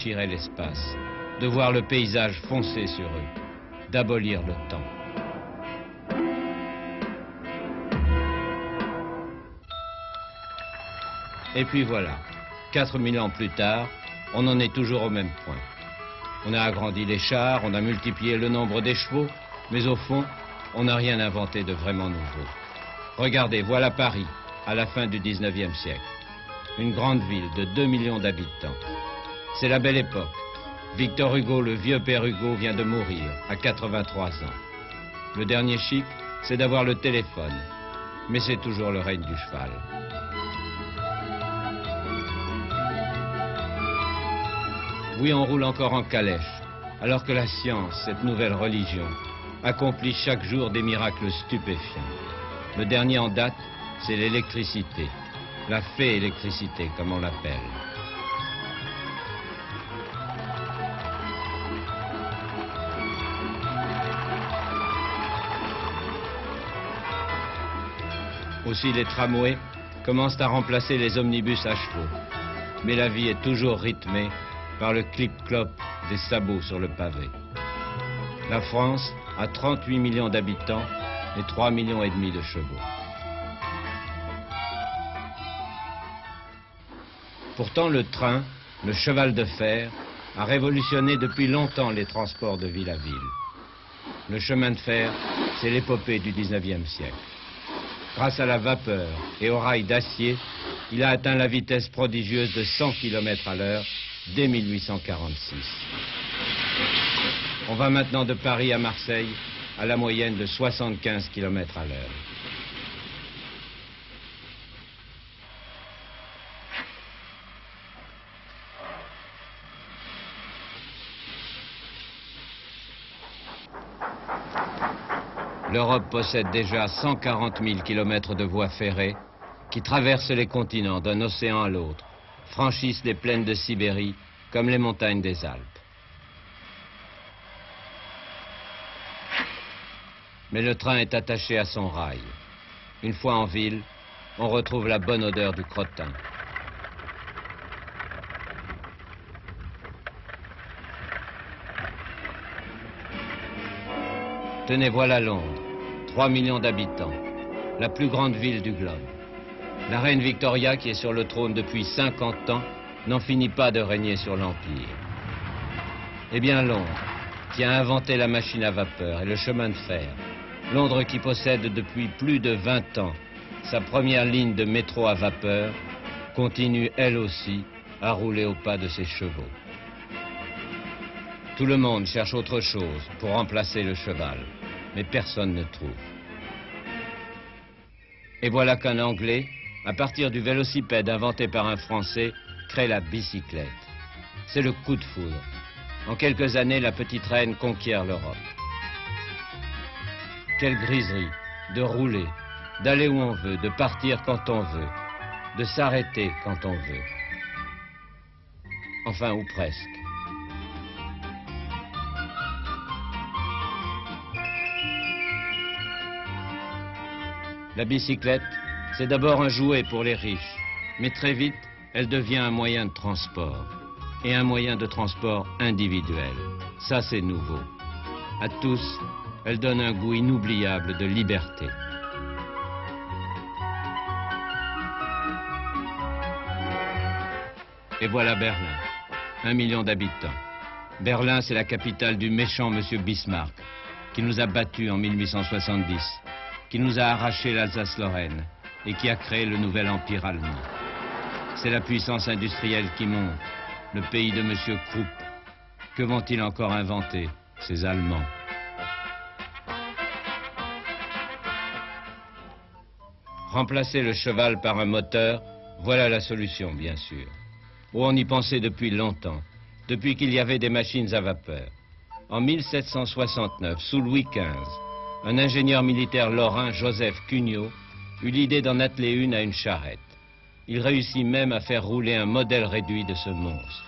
déchirer l'espace, de voir le paysage foncer sur eux, d'abolir le temps. Et puis voilà, 4000 ans plus tard, on en est toujours au même point. On a agrandi les chars, on a multiplié le nombre des chevaux, mais au fond, on n'a rien inventé de vraiment nouveau. Regardez, voilà Paris, à la fin du 19e siècle. Une grande ville de 2 millions d'habitants. C'est la belle époque. Victor Hugo, le vieux père Hugo, vient de mourir à 83 ans. Le dernier chic, c'est d'avoir le téléphone. Mais c'est toujours le règne du cheval. Oui, on roule encore en calèche, alors que la science, cette nouvelle religion, accomplit chaque jour des miracles stupéfiants. Le dernier en date, c'est l'électricité. La fée électricité, comme on l'appelle. Aussi, les tramways commencent à remplacer les omnibus à chevaux. Mais la vie est toujours rythmée par le clip-clop des sabots sur le pavé. La France a 38 millions d'habitants et 3,5 millions de chevaux. Pourtant, le train, le cheval de fer, a révolutionné depuis longtemps les transports de ville à ville. Le chemin de fer, c'est l'épopée du 19e siècle. Grâce à la vapeur et aux rails d'acier, il a atteint la vitesse prodigieuse de 100 km à l'heure dès 1846. On va maintenant de Paris à Marseille à la moyenne de 75 km à l'heure. L'Europe possède déjà 140 000 km de voies ferrées qui traversent les continents d'un océan à l'autre, franchissent les plaines de Sibérie comme les montagnes des Alpes. Mais le train est attaché à son rail. Une fois en ville, on retrouve la bonne odeur du crottin. Tenez, voilà Londres, 3 millions d'habitants, la plus grande ville du globe. La reine Victoria, qui est sur le trône depuis 50 ans, n'en finit pas de régner sur l'Empire. Eh bien Londres, qui a inventé la machine à vapeur et le chemin de fer, Londres qui possède depuis plus de 20 ans sa première ligne de métro à vapeur, continue elle aussi à rouler au pas de ses chevaux. Tout le monde cherche autre chose pour remplacer le cheval, mais personne ne trouve. Et voilà qu'un Anglais, à partir du vélocipède inventé par un Français, crée la bicyclette. C'est le coup de foudre. En quelques années, la petite reine conquiert l'Europe. Quelle griserie de rouler, d'aller où on veut, de partir quand on veut, de s'arrêter quand on veut. Enfin, ou presque. La bicyclette, c'est d'abord un jouet pour les riches, mais très vite, elle devient un moyen de transport, et un moyen de transport individuel. Ça, c'est nouveau. À tous, elle donne un goût inoubliable de liberté. Et voilà Berlin, 1 million d'habitants. Berlin, c'est la capitale du méchant monsieur Bismarck, qui nous a battus en 1870, qui nous a arraché l'Alsace-Lorraine et qui a créé le nouvel empire allemand. C'est la puissance industrielle qui monte, le pays de monsieur Krupp. Que vont-ils encore inventer, ces Allemands? Remplacer le cheval par un moteur, voilà la solution, bien sûr. Oh, on y pensait depuis longtemps, depuis qu'il y avait des machines à vapeur. En 1769, sous Louis XV, un ingénieur militaire lorrain, Joseph Cugnot, eut l'idée d'en atteler une à une charrette. Il réussit même à faire rouler un modèle réduit de ce monstre.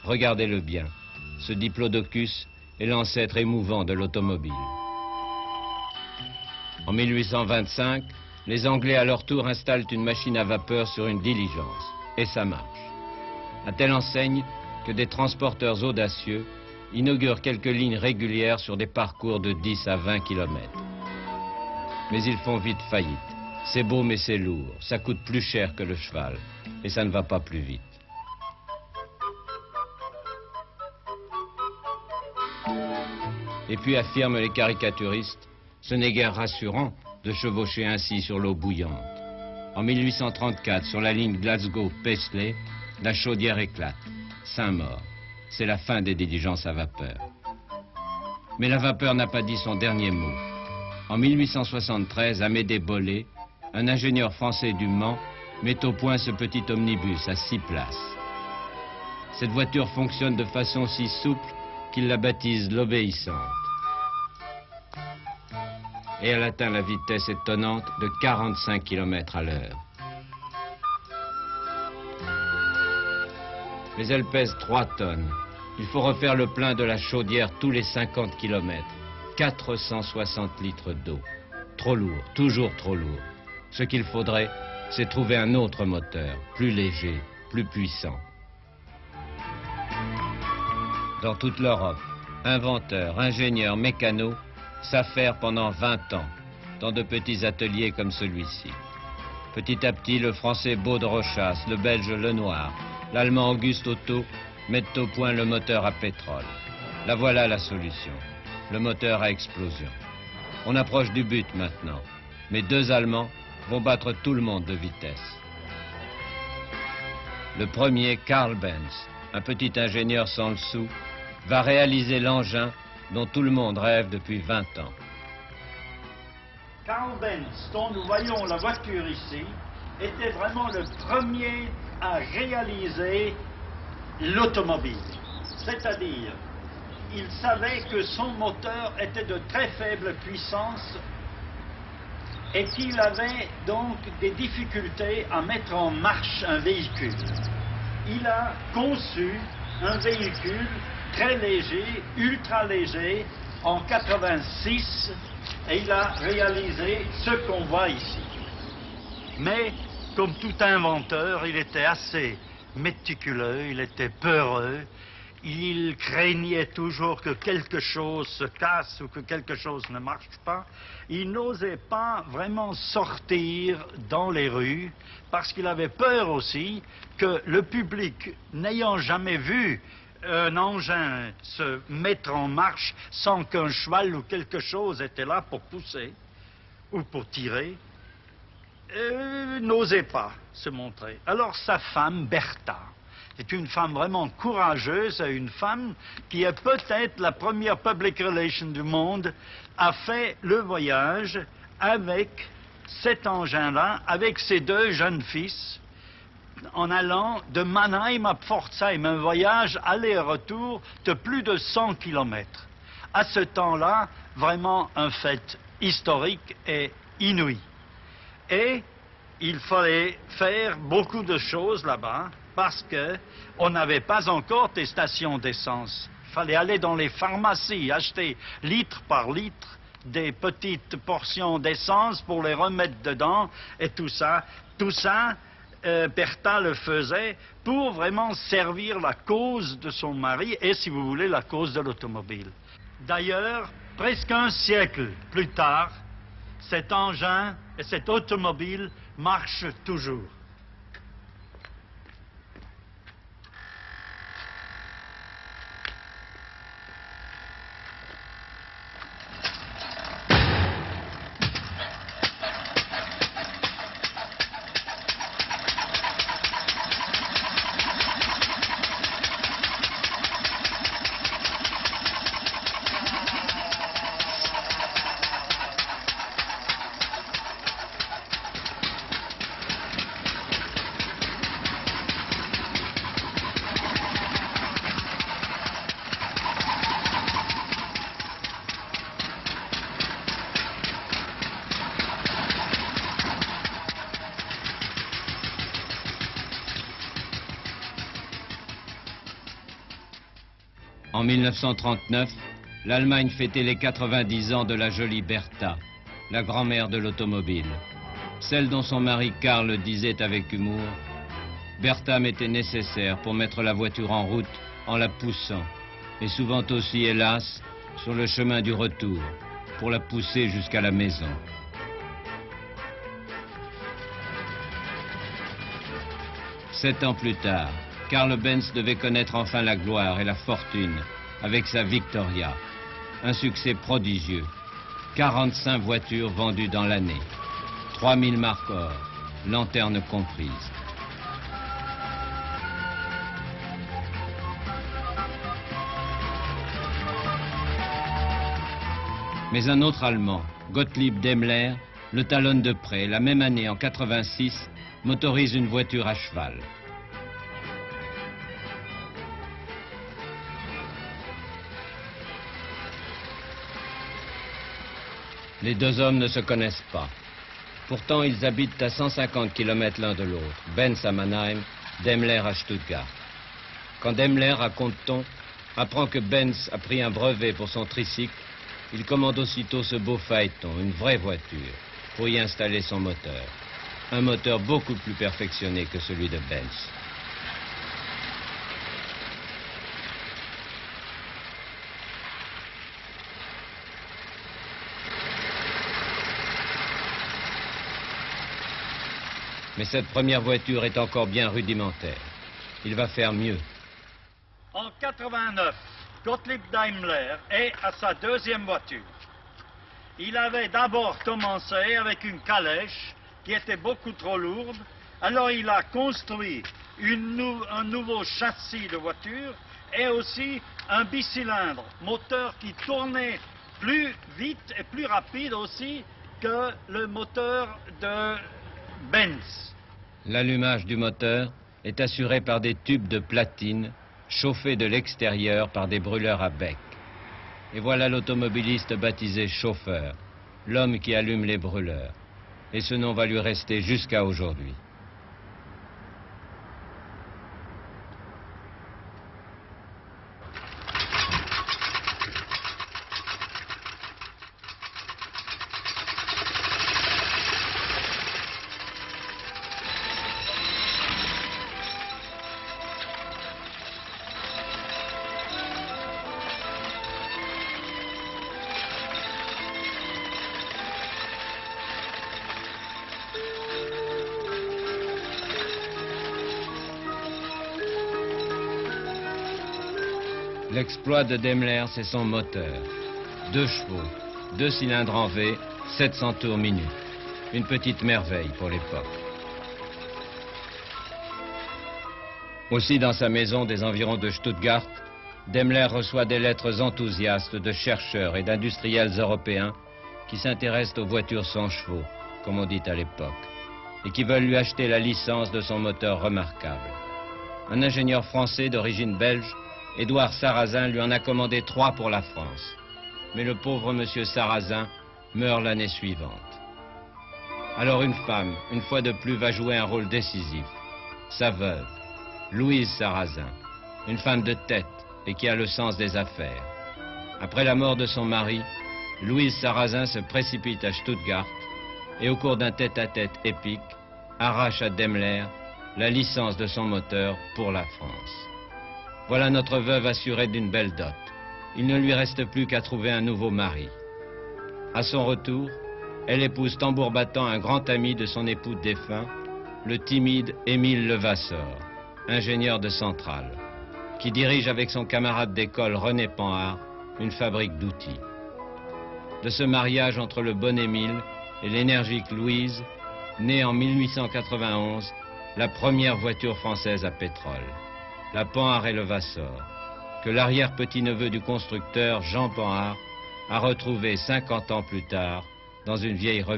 Regardez-le bien, ce diplodocus est l'ancêtre émouvant de l'automobile. En 1825, les Anglais à leur tour installent une machine à vapeur sur une diligence, et ça marche. À telle enseigne que des transporteurs audacieux inaugurent quelques lignes régulières sur des parcours de 10 à 20 km. Mais ils font vite faillite. C'est beau mais c'est lourd, ça coûte plus cher que le cheval et ça ne va pas plus vite. Et puis affirment les caricaturistes, ce n'est guère rassurant de chevaucher ainsi sur l'eau bouillante. En 1834, sur la ligne Glasgow-Paisley, la chaudière éclate. 5 morts. C'est la fin des diligences à vapeur. Mais la vapeur n'a pas dit son dernier mot. En 1873, Amédée Bollé, un ingénieur français du Mans, met au point ce petit omnibus à 6 places. Cette voiture fonctionne de façon si souple qu'il la baptise l'obéissante. Et elle atteint la vitesse étonnante de 45 km à l'heure. Mais elle pèse 3 tonnes. Il faut refaire le plein de la chaudière tous les 50 km. 460 litres d'eau. Trop lourd, toujours trop lourd. Ce qu'il faudrait, c'est trouver un autre moteur, plus léger, plus puissant. Dans toute l'Europe, inventeurs, ingénieurs, mécanos s'affairent pendant 20 ans dans de petits ateliers comme celui-ci. Petit à petit, le français Baud de Rochas, le belge Lenoir, l'allemand Auguste Otto mettent au point le moteur à pétrole. La voilà la solution, le moteur à explosion. On approche du but maintenant, mais 2 Allemands vont battre tout le monde de vitesse. Le premier, Karl Benz, un petit ingénieur sans le sou, va réaliser l'engin dont tout le monde rêve depuis 20 ans. Karl Benz, dont nous voyons la voiture ici, était vraiment le premier à réaliser l'automobile. C'est-à-dire, il savait que son moteur était de très faible puissance et qu'il avait donc des difficultés à mettre en marche un véhicule. Il a conçu un véhicule très léger, ultra léger, en 86, et il a réalisé ce qu'on voit ici. Mais, comme tout inventeur, il était assez méticuleux, il était peureux, il craignait toujours que quelque chose se casse ou que quelque chose ne marche pas. Il n'osait pas vraiment sortir dans les rues parce qu'il avait peur aussi que le public, n'ayant jamais vu un engin se mettre en marche sans qu'un cheval ou quelque chose était là pour pousser ou pour tirer, n'osait pas se montrer. Alors sa femme, Bertha, est une femme vraiment courageuse, une femme qui est peut-être la première public relation du monde, a fait le voyage avec cet engin-là, avec ses 2 jeunes fils, en allant de Mannheim à Pforzheim, un voyage aller-retour de plus de 100 km. À ce temps-là, vraiment un fait historique et inouï. Et il fallait faire beaucoup de choses là-bas parce qu'on n'avait pas encore des stations d'essence. Il fallait aller dans les pharmacies, acheter litre par litre des petites portions d'essence pour les remettre dedans et tout ça. Tout ça, Bertha le faisait pour vraiment servir la cause de son mari et, si vous voulez, la cause de l'automobile. D'ailleurs, presque un siècle plus tard, cet engin et cette automobile marchent toujours. En 1939, l'Allemagne fêtait les 90 ans de la jolie Bertha, la grand-mère de l'automobile. Celle dont son mari Karl disait avec humour, Bertha m'était nécessaire pour mettre la voiture en route en la poussant, et souvent aussi, hélas, sur le chemin du retour, pour la pousser jusqu'à la maison. Sept ans plus tard, Karl Benz devait connaître enfin la gloire et la fortune avec sa Victoria. Un succès prodigieux. 45 voitures vendues dans l'année. 3000 marques or, lanternes comprises. Mais un autre Allemand, Gottlieb Daimler, le talonne de près. La même année, en 86, motorise une voiture à cheval. Les deux hommes ne se connaissent pas. Pourtant, ils habitent à 150 km l'un de l'autre. Benz à Mannheim, Daimler à Stuttgart. Quand Daimler, raconte-t-on, apprend que Benz a pris un brevet pour son tricycle, il commande aussitôt ce beau phaéton, une vraie voiture, pour y installer son moteur. Un moteur beaucoup plus perfectionné que celui de Benz. Mais cette première voiture est encore bien rudimentaire. Il va faire mieux. En 89, Gottlieb Daimler est à sa deuxième voiture. Il avait d'abord commencé avec une calèche qui était beaucoup trop lourde. Alors il a construit un nouveau châssis de voiture et aussi un bicylindre, moteur qui tournait plus vite et plus rapide aussi que le moteur de Benz. L'allumage du moteur est assuré par des tubes de platine chauffés de l'extérieur par des brûleurs à bec. Et voilà l'automobiliste baptisé chauffeur, l'homme qui allume les brûleurs. Et ce nom va lui rester jusqu'à aujourd'hui. L'exploit de Daimler, c'est son moteur. 2 chevaux, 2 cylindres en V, 700 tours minute. Une petite merveille pour l'époque. Aussi, dans sa maison des environs de Stuttgart, Daimler reçoit des lettres enthousiastes de chercheurs et d'industriels européens qui s'intéressent aux voitures sans chevaux, comme on dit à l'époque, et qui veulent lui acheter la licence de son moteur remarquable. Un ingénieur français d'origine belge, Édouard Sarrazin, lui en a commandé 3 pour la France. Mais le pauvre monsieur Sarrazin meurt l'année suivante. Alors une femme, une fois de plus, va jouer un rôle décisif. Sa veuve, Louise Sarrazin, une femme de tête et qui a le sens des affaires. Après la mort de son mari, Louise Sarrazin se précipite à Stuttgart et au cours d'un tête-à-tête épique, arrache à Daimler la licence de son moteur pour la France. Voilà notre veuve assurée d'une belle dot. Il ne lui reste plus qu'à trouver un nouveau mari. À son retour, elle épouse tambour battant un grand ami de son époux défunt, le timide Émile Levasseur, ingénieur de centrale, qui dirige avec son camarade d'école René Panhard une fabrique d'outils. De ce mariage entre le bon Émile et l'énergique Louise, naît en 1891 la première voiture française à pétrole, la Panhard et Levasseur, que l'arrière-petit-neveu du constructeur Jean Panhard a retrouvé 50 ans plus tard dans une vieille remise.